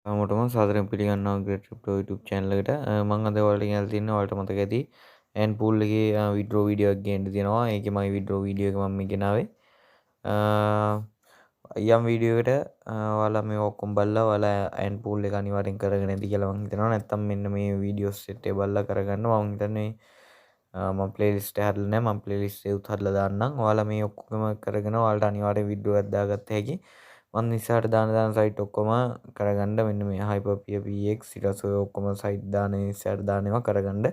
හැමෝටම සාදරයෙන් පිළිගන්නවා Great Crypto YouTube channel එකට. මම අද ඔයාලට ගෙනල්ලා තින්නේ ඔයාලට මතක ඇති Antpool එකේ withdraw video එකක් ගේන්න තියෙනවා. ඒකේ මම withdraw video එක මම ගෙනාවේ. යම් වීඩියෝ එකට ඔයාලා මේ ඔක්කොම බලලා ඔයාලා Antpool එක අනිවාර්යෙන් කරගෙන ඇති කියලා මම හිතනවා. නැත්තම් මෙන්න මේ වීඩියෝස් සෙට් එක බලලා කරගන්න. මම හිතන්නේ මම ප්ලේලිස්ට් එක හදලා නැහැ. මම ප්ලේලිස්ට් එක උත් හදලා දාන්නම්. ඔයාලා මේ ඔක්කොම කරගෙන ඔයාලට අනිවාර්යෙන් withdraw එකක් දාගත්ත හැකි. මම ඉස්සරහට දාන සයිට් ඔක්කොම කරගන්න මෙන්න මේ hyperpx ඊට පස්සේ ඔක්කොම සයිට් දාන ඉස්සරහට දාන ඒවා කරගන්න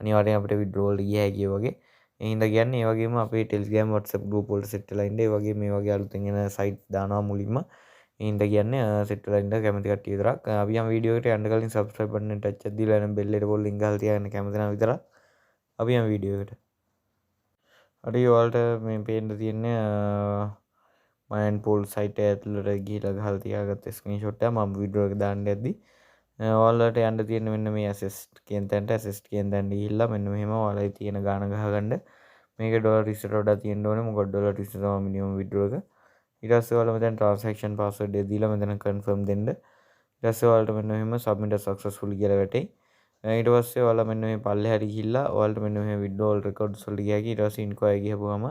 අනිවාර්යෙන් අපිට withdrawal ගිය හැකියි වගේ. ඒ හින්දා කියන්නේ ඒ වගේම අපේ Telegram WhatsApp group වලට සෙට් වෙලා ඉන්න. ඒ වගේ මේ වගේ අලුතෙන් එන සයිට් දානවා මුලින්ම. ඒ හින්දා කියන්නේ සෙට් වෙලා ඉන්න කැමති කට්ටිය විතරක්. අපි යම් වීඩියෝ එකට යන්න කලින් subscribe button එක touch එකක් දීලා එන bell එක පොල් link ගහලා තියාගන්න කැමති නම් විතරක්. අපි යම් වීඩියෝ එකට. හරි ඔයාලට මේ පේන්න තියෙන්නේ Antpool site එක ඇතුළට ගිහිලා ගහලා තියාගත්ත screenshot එක මම වීඩියෝ එක දාන්න යද්දි ඔයාලට යන්න තියෙන මෙන්න මේ assist කියන තැනට assist කියන තැනට ගිහිල්ලා මෙන්න මෙහෙම ඔයාලගේ තියෙන ගාණ ගහගන්න. මේක $20 වඩා තියෙන්න ඕනේ. මොකද $20 තමයි minimum withdraw එක. ඊට පස්සේ ඔයාලා මෙතන transaction password එක දීලා මෙතන confirm දෙන්න. ඊට පස්සේ ඔයාලට මෙන්න මෙහෙම submit successfully කියලා වැටෙයි. ඊට පස්සේ ඔයාලා මෙන්න මේ පල්ලෙහාට ගිහිල්ලා ඔයාලට මෙන්න මෙහෙම withdrawal records වලට ගියා කි ඊට පස්සේ inquire ගිහපුවම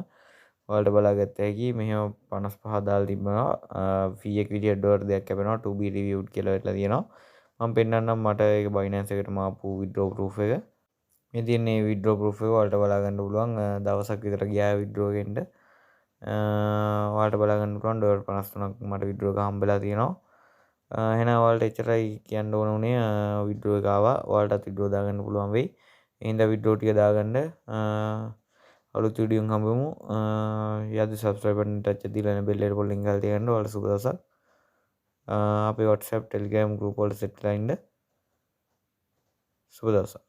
ඔයාලට බලාගත්ත හැකි මෙහෙම 55 දාලා තිබෙනවා fee එක විදියට $2 දෙයක් කැපෙනවා to be reviewed කියලා වෙట్లా තියෙනවා. මම පෙන්නන්නම් මට ඒක Binance එකටම ආපු withdraw proof එක. මේ තියෙන මේ withdraw proof එක ඔයාලට බලා ගන්න පුළුවන් දවසක් විතර ගියා withdraw එකෙන්ද. ඔයාලට බලා ගන්න පුළුවන් $53ක් මට withdraw එක හම්බෙලා තියෙනවා. එහෙනම් ඔයාලට එච්චරයි කියන්න ඕන උනේ withdraw එක ආවා. ඔයාලටත් withdraw දාගන්න පුළුවන් වෙයි. ඒ හින්දා withdraw ටික දාගන්න අලුත් වීඩියෝ එකක් හම්බෙමු. යද්දි subscribe button එක touch දීලා එන bell එක පොල් link ගහලා තියන්න. ඔයාලට සුබ දවසක්. අපේ WhatsApp Telegram group වල set වෙලා ඉන්න. සුබ දවසක්.